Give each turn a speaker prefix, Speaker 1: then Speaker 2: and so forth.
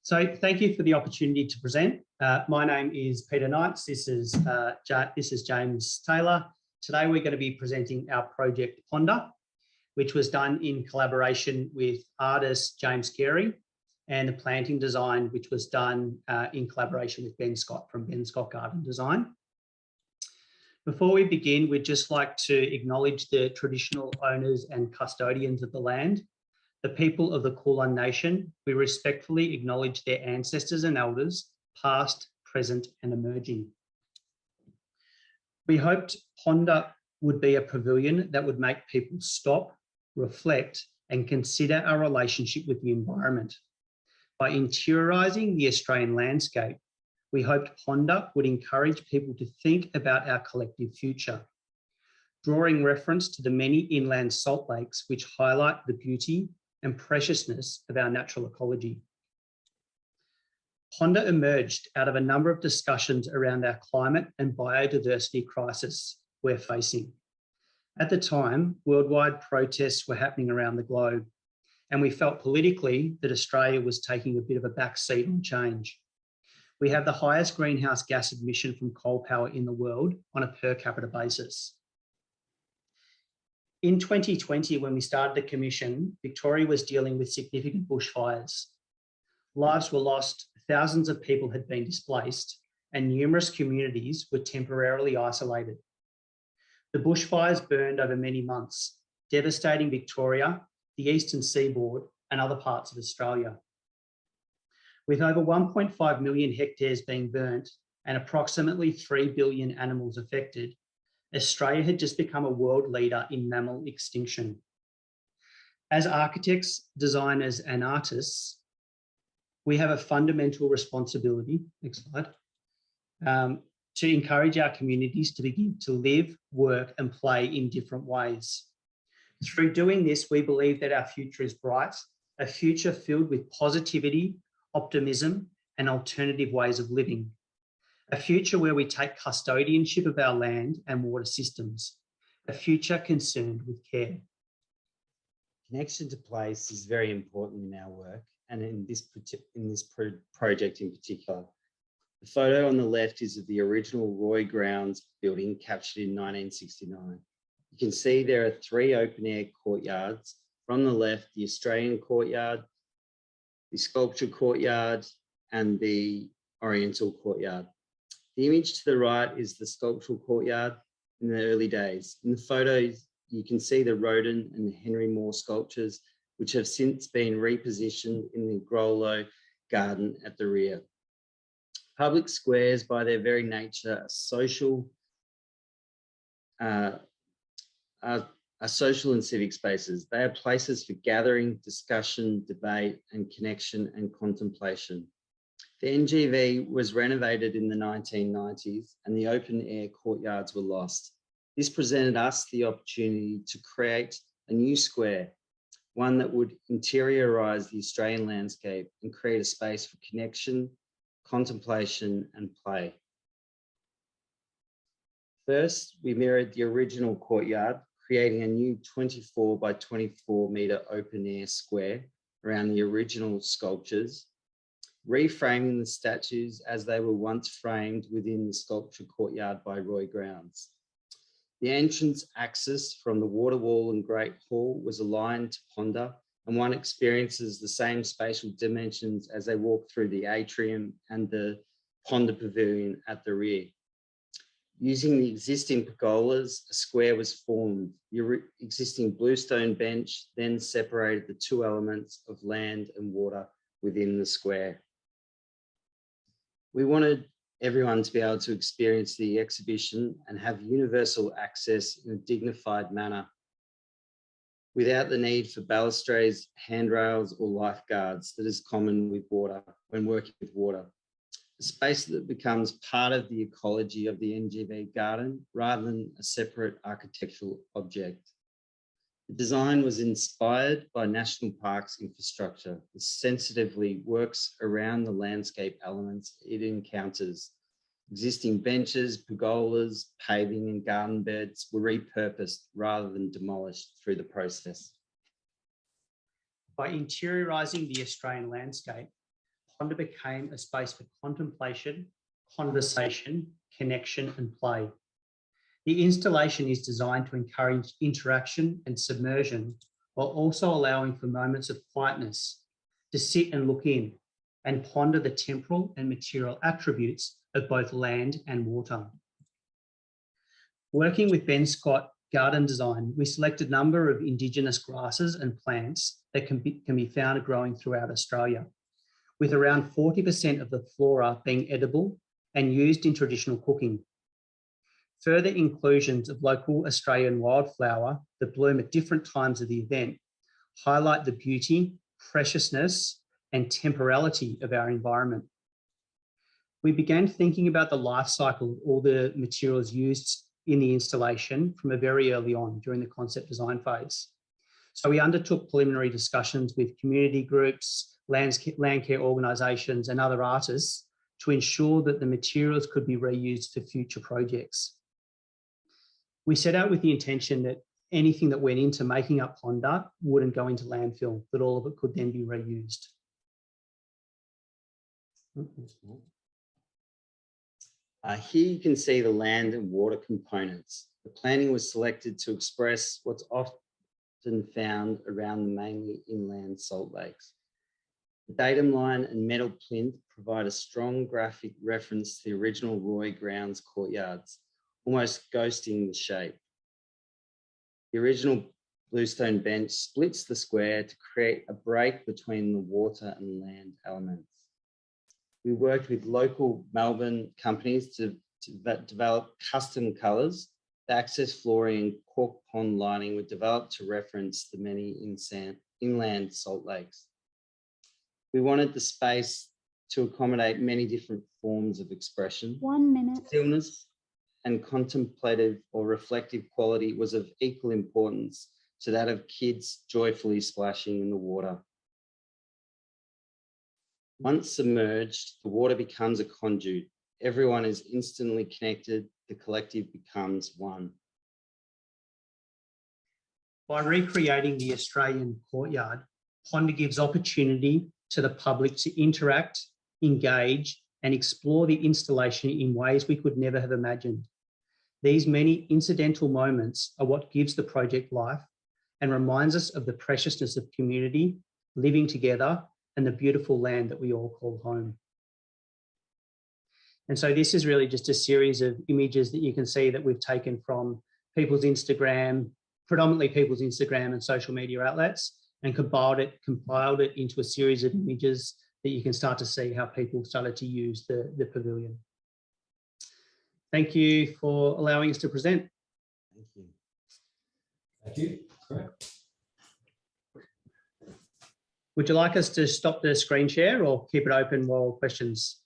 Speaker 1: So thank you for the opportunity to present. My name is Peter Knights. This is James Taylor. Today we're going to be presenting our project Ponder, which was done in collaboration with artist James Carey, and the planting design, which was done in collaboration with Ben Scott from Ben Scott Garden Design. Before we begin, we'd just like to acknowledge the traditional owners and custodians of the land, the people of the Kulin Nation. We respectfully acknowledge their ancestors and elders, past, present, and emerging. We hoped Ponder would be a pavilion that would make people stop, reflect, and consider our relationship with the environment. By interiorising the Australian landscape, we hoped Ponder would encourage people to think about our collective future, drawing reference to the many inland salt lakes which highlight the beauty and preciousness of our natural ecology. Ponder emerged out of a number of discussions around our climate and biodiversity crisis we're facing. At the time, worldwide protests were happening around the globe, and we felt politically that Australia was taking a bit of a back seat on change. We have the highest greenhouse gas emission from coal power in the world on a per capita basis. In 2020, when we started the commission, Victoria was dealing with significant bushfires. Lives were lost, thousands of people had been displaced, and numerous communities were temporarily isolated. The bushfires burned over many months, devastating Victoria, the eastern seaboard, and other parts of Australia. With over 1.5 million hectares being burnt and approximately 3 billion animals affected, Australia had just become a world leader in mammal extinction. As architects, designers, and artists, we have a fundamental responsibility, next slide, to encourage our communities to begin to live, work, and play in different ways. Through doing this, we believe that our future is bright, a future filled with positivity, optimism, and alternative ways of living. A future where we take custodianship of our land and water systems. A future concerned with care.
Speaker 2: Connection to place is very important in our work, and in this project in particular. The photo on the left is of the original Roy Grounds building captured in 1969. You can see there are 3 open-air courtyards. From the left, the Australian courtyard, the sculpture courtyard, and the Oriental courtyard. The image to the right is the sculptural courtyard in the early days. In the photos, you can see the Rodin and Henry Moore sculptures, which have since been repositioned in the Grollo Garden at the rear. Public squares, by their very nature, are social and civic spaces. They are places for gathering, discussion, debate, and connection and contemplation. The NGV was renovated in the 1990s and the open air courtyards were lost. This presented us the opportunity to create a new square, one that would interiorise the Australian landscape and create a space for connection, contemplation, and play. First, we mirrored the original courtyard, creating a new 24 by 24 metre open air square around the original sculptures, reframing the statues as they were once framed within the sculpture courtyard by Roy Grounds. The entrance axis from the water wall and Great Hall was aligned to Ponder, and one experiences the same spatial dimensions as they walk through the atrium and the Ponder Pavilion at the rear. Using the existing pergolas, a square was formed. The existing bluestone bench then separated the 2 elements of land and water within the square. We wanted everyone to be able to experience the exhibition and have universal access in a dignified manner without the need for balustrades, handrails, or lifeguards that is common with water when working with water. A space that becomes part of the ecology of the NGV garden rather than a separate architectural object. The design was inspired by National Parks infrastructure that sensitively works around the landscape elements it encounters. Existing benches, pergolas, paving and garden beds were repurposed rather than demolished through the process.
Speaker 1: By interiorising the Australian landscape, Ponda became a space for contemplation, conversation, connection, and play. The installation is designed to encourage interaction and submersion, while also allowing for moments of quietness to sit and look in and ponder the temporal and material attributes of both land and water. Working with Ben Scott Garden Design, we selected a number of indigenous grasses and plants that can be found growing throughout Australia, with around 40% of the flora being edible and used in traditional cooking. Further inclusions of local Australian wildflower that bloom at different times of the event highlight the beauty, preciousness, and temporality of our environment. We began thinking about the life cycle of all the materials used in the installation from a very early on during the concept design phase. So we undertook preliminary discussions with community groups, land care organisations and other artists to ensure that the materials could be reused for future projects. We set out with the intention that anything that went into making up Ponda wouldn't go into landfill, that all of it could then be reused.
Speaker 2: Here you can see the land and water components. The planting was selected to express what's often found around the mainly inland salt lakes. The datum line and metal plinth provide a strong graphic reference to the original Roy Grounds courtyards, almost ghosting the shape. The original bluestone bench splits the square to create a break between the water and land elements. We worked with local Melbourne companies to develop custom colours. The access flooring and cork pond lining were developed to reference the many inland salt lakes. We wanted the space to accommodate many different forms of expression.
Speaker 3: 1 minute.
Speaker 2: Stillness and contemplative or reflective quality was of equal importance to that of kids joyfully splashing in the water. Once submerged, the water becomes a conduit. Everyone is instantly connected. The collective becomes one.
Speaker 1: By recreating the Australian courtyard, Ponda gives opportunity to the public to interact, engage, and explore the installation in ways we could never have imagined. These many incidental moments are what gives the project life and reminds us of the preciousness of community, living together, and the beautiful land that we all call home. And so this is really just a series of images that you can see that we've taken from people's Instagram, predominantly people's Instagram and social media outlets, and compiled it into a series of images that you can start to see how people started to use the pavilion. Thank you for allowing us to present.
Speaker 2: Thank you.
Speaker 4: Thank you. Great.
Speaker 1: Would you like us to stop the screen share or keep it open while questions?